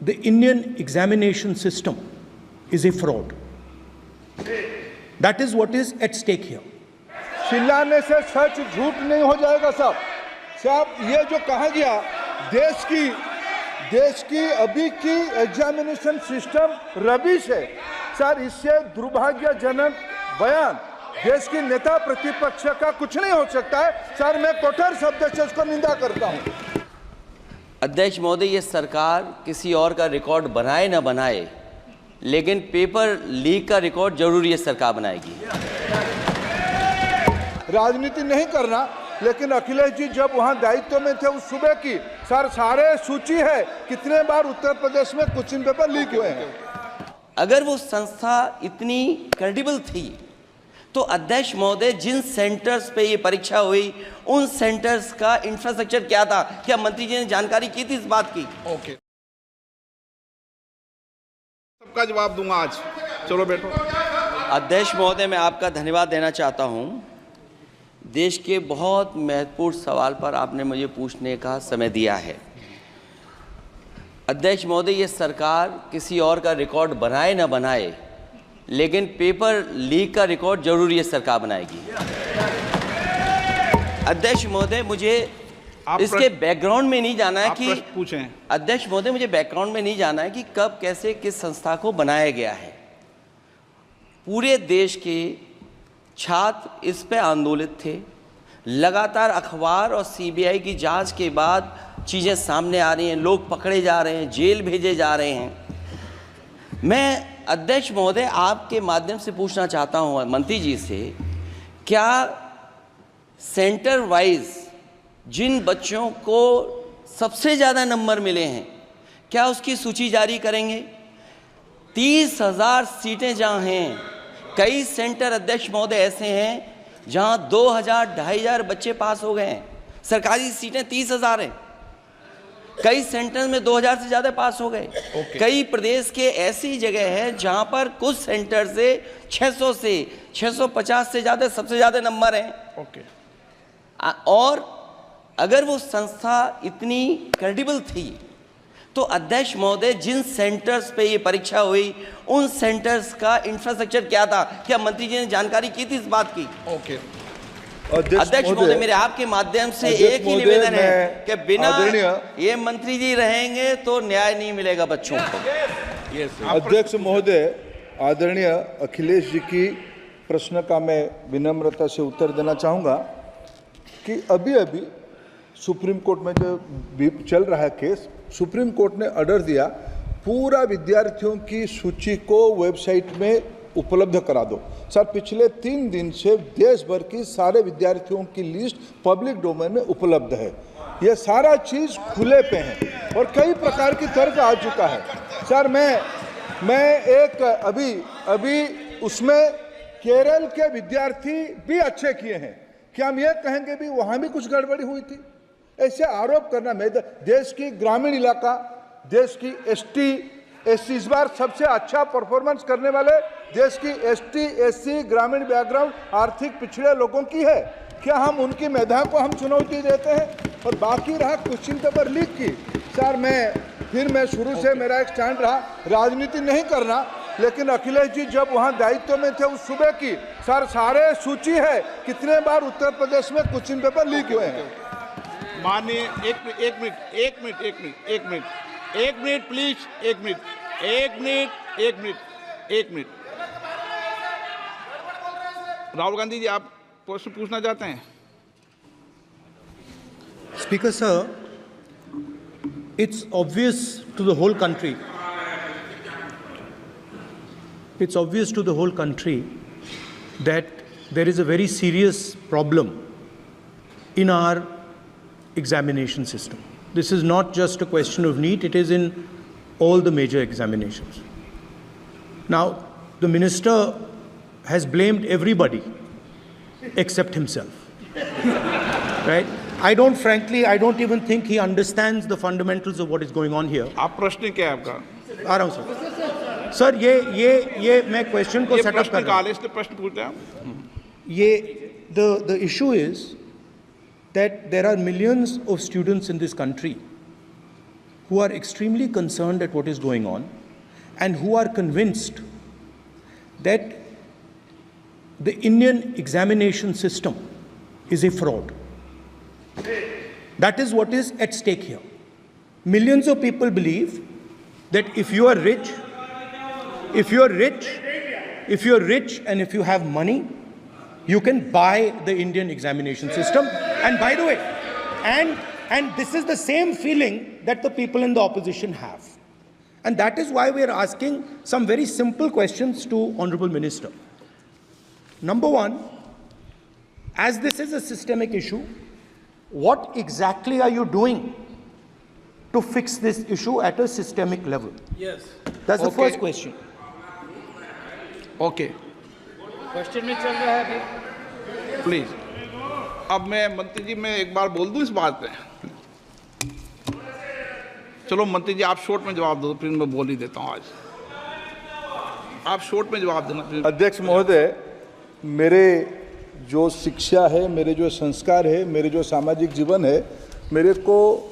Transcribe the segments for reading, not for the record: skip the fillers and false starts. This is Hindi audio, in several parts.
the Indian examination system is a fraud. That is what is at stake here. चिल्लाने से सच झूठ नहीं हो जाएगा साहब। साहब ये जो कहा गया देश की अभी की एग्जामिनेशन सिस्टम रबिश है सर, इससे दुर्भाग्यजनक बयान देश की नेता प्रतिपक्ष का कुछ नहीं हो सकता है सर। मैं कठोर शब्द से इसको निंदा करता हूं। अध्यक्ष महोदय, ये सरकार किसी और का रिकॉर्ड बनाए ना बनाए, लेकिन पेपर लीक का रिकॉर्ड जरूर ये सरकार बनाएगी। राजनीति नहीं करना, लेकिन अखिलेश जी जब वहां दायित्व में थे उस सूबे की सर सारे सूची है कितने बार उत्तर प्रदेश में क्वेश्चन पेपर लीक हुए हैं। अगर वो संस्था इतनी क्रेडिबल थी तो अध्यक्ष महोदय जिन सेंटर्स पे ये परीक्षा हुई उन सेंटर्स का इंफ्रास्ट्रक्चर क्या था? क्या मंत्री जी ने जानकारी की थी इस बात की? ओके, सबका जवाब दूंगा आज। चलो बैठो। अध्यक्ष महोदय, मैं आपका धन्यवाद देना चाहता हूं। देश के बहुत महत्वपूर्ण सवाल पर आपने मुझे पूछने का समय दिया है। अध्यक्ष महोदय, ये सरकार किसी और का रिकॉर्ड बनाए ना बनाए, लेकिन पेपर लीक का रिकॉर्ड जरूर ये सरकार बनाएगी। अध्यक्ष महोदय, मुझे इसके बैकग्राउंड में नहीं जाना है कि पूछें। अध्यक्ष महोदय, मुझे बैकग्राउंड में नहीं जाना है कि कब कैसे किस संस्था को बनाया गया है। पूरे देश के छात्र इस पे आंदोलित थे। लगातार अखबार और सीबीआई की जांच के बाद चीज़ें सामने आ रही हैं, लोग पकड़े जा रहे हैं, जेल भेजे जा रहे हैं। मैं अध्यक्ष महोदय आपके माध्यम से पूछना चाहता हूं मंत्री जी से, क्या सेंटर वाइज जिन बच्चों को सबसे ज़्यादा नंबर मिले हैं क्या उसकी सूची जारी करेंगे? 30,000 सीटें जहां हैं, कई सेंटर अध्यक्ष महोदय ऐसे हैं जहां 2,000 2,500 बच्चे पास हो गए हैं। सरकारी सीटें 30,000 हैं, कई सेंटर में 2,000 से ज़्यादा पास हो गए। कई प्रदेश के ऐसी जगह है जहां पर कुछ सेंटर से 600 से 650 से ज़्यादा सबसे ज़्यादा नंबर हैं। और अगर वो संस्था इतनी क्रेडिबल थी तो अध्यक्ष महोदय जिन सेंटर्स पे ये परीक्षा हुई उन सेंटर्स का इंफ्रास्ट्रक्चर क्या था? क्या मंत्री जी ने जानकारी की थी इस बात की? ओके, अध्यक्ष महोदय, मेरे आपके माध्यम से एक ही निवेदन है कि बिना ये मंत्री जी रहेंगे तो न्याय नहीं मिलेगा बच्चों को। अध्यक्ष महोदय, आदरणीय अखिलेश जी की प्रश्न का मैं विनम्रता से उत्तर देना चाहूँगा कि अभी सुप्रीम कोर्ट में जो चल रहा है केस, सुप्रीम कोर्ट ने ऑर्डर दिया पूरा विद्यार्थियों की सूची को वेबसाइट में उपलब्ध करा दो। सर, पिछले 3 दिन से देश भर की सारे विद्यार्थियों की लिस्ट पब्लिक डोमेन में उपलब्ध है। ये सारा चीज़ खुले पे है और कई प्रकार की तर्क आ चुका है। सर, मैं एक अभी उसमें केरल के विद्यार्थी भी अच्छे किए हैं, क्या हम ये कहेंगे भी वहाँ भी कुछ गड़बड़ी हुई थी? ऐसे आरोप करना, मैं देश की ग्रामीण इलाका, देश की एसटी एससी इस बार सबसे अच्छा परफॉर्मेंस करने वाले देश की एसटी एससी ग्रामीण बैकग्राउंड आर्थिक पिछड़े लोगों की है। क्या हम उनकी मेधा को हम चुनौती देते हैं? और बाकी रहा क्वेश्चन पेपर लीक की, सर मैं शुरू से मेरा एक स्टैंड रहा, राजनीति नहीं करना, लेकिन अखिलेश जी जब वहां दायित्व में थे उस सूबे की सर सारे सूची है कितने बार उत्तर प्रदेश में क्वेश्चन पेपर लीक हुए हैं। माननीय एक मिनट प्लीज, एक मिनट। राहुल गांधी जी, आप प्रश्न पूछना चाहते हैं? Speaker sir, it's obvious to the whole country. It's obvious to the whole country that there is a very serious problem in our examination system. This is not just a question of NEET, it is in all the major examinations. Now, the minister has blamed everybody except himself, right? I don't even think he understands the fundamentals of what is going on here. आप प्रश्न क्या है आपका? आ रहा हूँ सर। ये मैं क्वेश्चन को सेटअप कर रहा हूँ। इसलिए प्रश्न पूछते हैं। ये the issue is that there are millions of students in this country who are extremely concerned at what is going on and who are convinced that the Indian examination system is a fraud. That is what is at stake here. Millions of people believe that if you are rich and if you have money, you can buy the Indian examination system. And by the way, and this is the same feeling that the people in the opposition have. And that is why we are asking some very simple questions to Honorable Minister. Number one, as this is a systemic issue, what exactly are you doing to fix this issue at a systemic level? Yes. That's the Okay. first question. Okay, question में चल रहा है अभी। प्लीज। अब मैं मंत्री जी, मैं एक बार बोल दूं इस बात पे। चलो मंत्री जी, आप शॉर्ट में जवाब दो, फिर मैं बोल ही देता हूं। आज आप शॉर्ट में जवाब देना फिर। अध्यक्ष महोदय, मेरे जो शिक्षा है, मेरे जो संस्कार है, मेरे जो सामाजिक जीवन है, मेरे को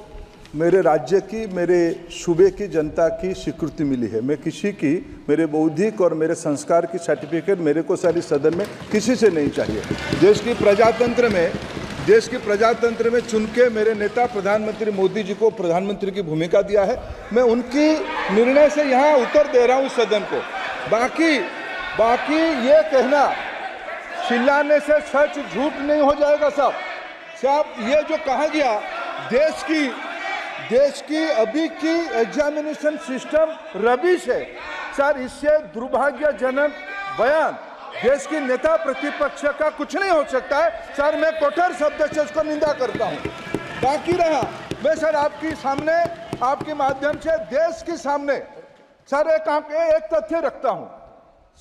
मेरे राज्य की, मेरे सूबे की जनता की स्वीकृति मिली है। मैं किसी की, मेरे बौद्धिक और मेरे संस्कार की सर्टिफिकेट मेरे को सारी सदन में किसी से नहीं चाहिए। देश की प्रजातंत्र में चुन के मेरे नेता प्रधानमंत्री मोदी जी को प्रधानमंत्री की भूमिका दिया है। मैं उनकी निर्णय से यहाँ उत्तर दे रहा हूँ सदन को। बाकी ये कहना चिल्लाने से सच झूठ नहीं हो जाएगा साहब। ये जो कहा गया देश की अभी की एग्जामिनेशन सिस्टम रबिश है सर, इससे दुर्भाग्यजनक बयान देश की नेता प्रतिपक्ष का कुछ नहीं हो सकता है सर। मैं कठोर शब्द से इसको निंदा करता हूं। बाकी रहा, मैं सर आपके सामने, आपके माध्यम से देश के सामने सर एक तथ्य रखता हूं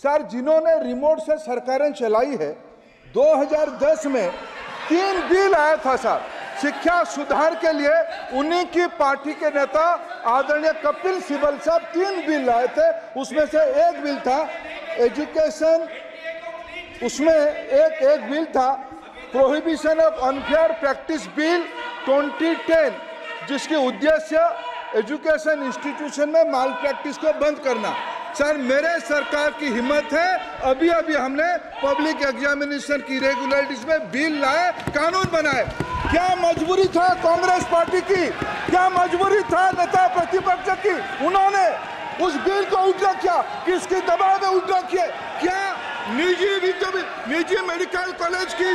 सर। जिन्होंने रिमोट से सरकारें चलाई है, 2010 में 3 बिल आया था सर शिक्षा सुधार के लिए। उन्हीं की पार्टी के नेता आदरणीय कपिल सिब्बल साहब 3 बिल लाए थे। उसमें से एक बिल था एजुकेशन, उसमें एक बिल था prohibition of unfair practice bill 2010, जिसकी उद्देश्य एजुकेशन इंस्टीट्यूशन में माल प्रैक्टिस को बंद करना। सर मेरे सरकार की हिम्मत है, अभी हमने पब्लिक एग्जामिनेशन की रेगुलरिटीज में बिल लाए, कानून बनाए। क्या मजबूरी था कांग्रेस पार्टी की, क्या मजबूरी था नेता प्रतिपक्ष की? उन्होंने उस बिल को उल्टा किया, किसके दबाव में उल्टा किया? क्या निजी मेडिकल कॉलेज की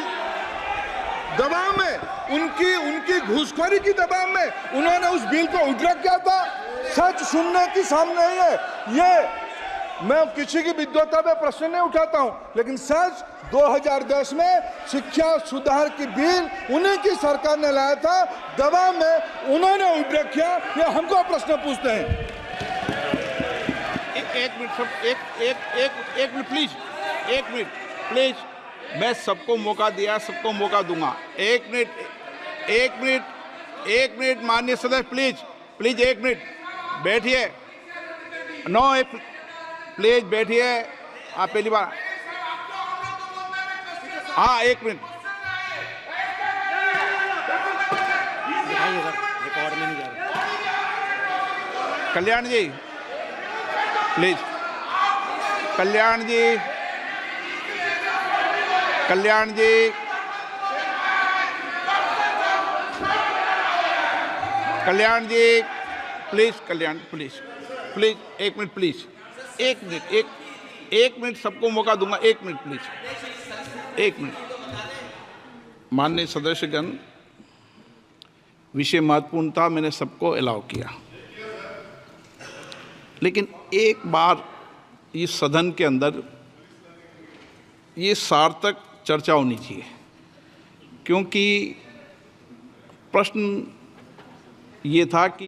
दबाव में, उनकी घूसखोरी की दबाव में उन्होंने उस बिल को उल्टा किया था? सच सुनने की सामने नहीं है। ये मैं किसी की विद्वता में प्रश्न नहीं उठाता हूं, लेकिन सच 2010 में शिक्षा सुधार की बिल उन्हीं की सरकार ने लाया था, दबाव में उन्होंने उल्टा किया। ये हमको प्रश्न पूछते हैं। एक मिनट प्लीज। मैं सबको मौका दिया, सबको मौका दूंगा। एक मिनट माननीय सदस्य, प्लीज 1 मिनट बैठिए। प्लीज बैठिए। आप पहली बार, हाँ 1 minute. Kalyan ji please. Kalyan ji please 1 minute please. एक मिनट सबको मौका दूंगा। 1 मिनट प्लीज, 1 मिनट। माननीय सदस्यगण, विषय महत्वपूर्ण था, मैंने सबको अलाउ किया, लेकिन एक बार इस सदन के अंदर ये सार्थक चर्चा होनी चाहिए, क्योंकि प्रश्न ये था कि